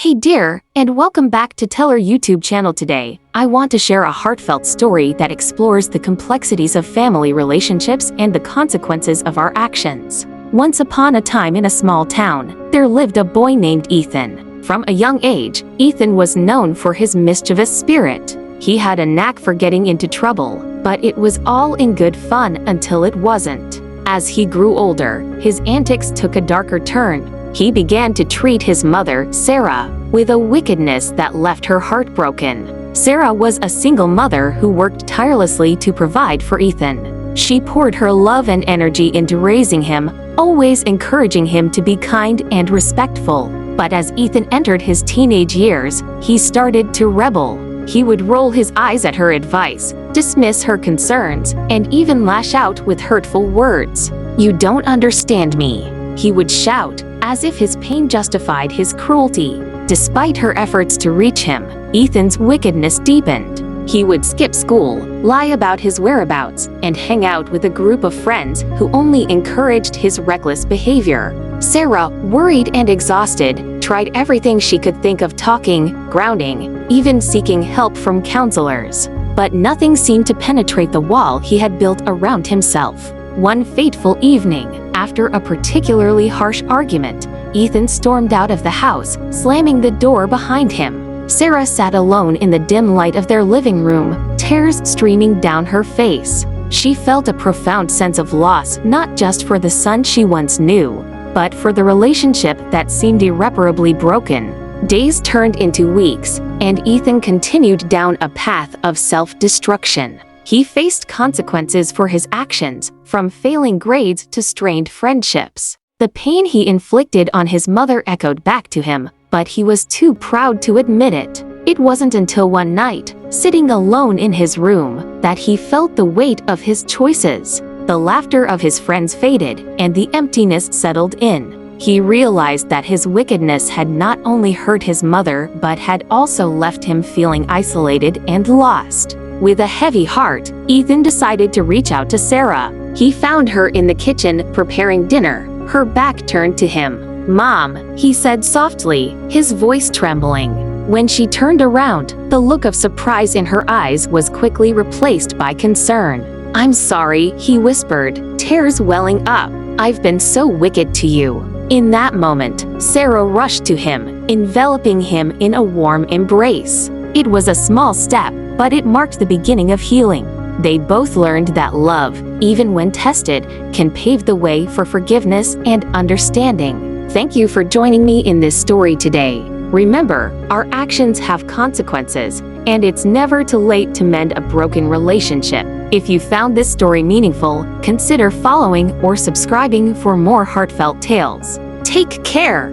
Hey dear, and welcome back to Teller YouTube channel. Today, I want to share a heartfelt story that explores the complexities of family relationships and the consequences of our actions. Once upon a time in a small town, there lived a boy named Ethan. From a young age, Ethan was known for his mischievous spirit. He had a knack for getting into trouble, but it was all in good fun until it wasn't. As he grew older, his antics took a darker turn. He began to treat his mother, Sarah, with a wickedness that left her heartbroken. Sarah was a single mother who worked tirelessly to provide for Ethan. She poured her love and energy into raising him, always encouraging him to be kind and respectful. But as Ethan entered his teenage years, he started to rebel. He would roll his eyes at her advice, dismiss her concerns, and even lash out with hurtful words. "You don't understand me," he would shout, as if his pain justified his cruelty. Despite her efforts to reach him, Ethan's wickedness deepened. He would skip school, lie about his whereabouts, and hang out with a group of friends who only encouraged his reckless behavior. Sarah, worried and exhausted, tried everything she could think of, talking, grounding, even seeking help from counselors. But nothing seemed to penetrate the wall he had built around himself. One fateful evening, after a particularly harsh argument, Ethan stormed out of the house, slamming the door behind him. Sarah sat alone in the dim light of their living room, tears streaming down her face. She felt a profound sense of loss, not just for the son she once knew, but for the relationship that seemed irreparably broken. Days turned into weeks, and Ethan continued down a path of self-destruction. He faced consequences for his actions, from failing grades to strained friendships. The pain he inflicted on his mother echoed back to him, but he was too proud to admit it. It wasn't until one night, sitting alone in his room, that he felt the weight of his choices. The laughter of his friends faded, and the emptiness settled in. He realized that his wickedness had not only hurt his mother but had also left him feeling isolated and lost. With a heavy heart, Ethan decided to reach out to Sarah. He found her in the kitchen preparing dinner, her back turned to him. "Mom," he said softly, his voice trembling. When she turned around, the look of surprise in her eyes was quickly replaced by concern. "I'm sorry," he whispered, tears welling up. "I've been so wicked to you." In that moment, Sarah rushed to him, enveloping him in a warm embrace. It was a small step, but it marked the beginning of healing. They both learned that love, even when tested, can pave the way for forgiveness and understanding. Thank you for joining me in this story today. Remember, our actions have consequences, and it's never too late to mend a broken relationship. If you found this story meaningful, consider following or subscribing for more heartfelt tales. Take care!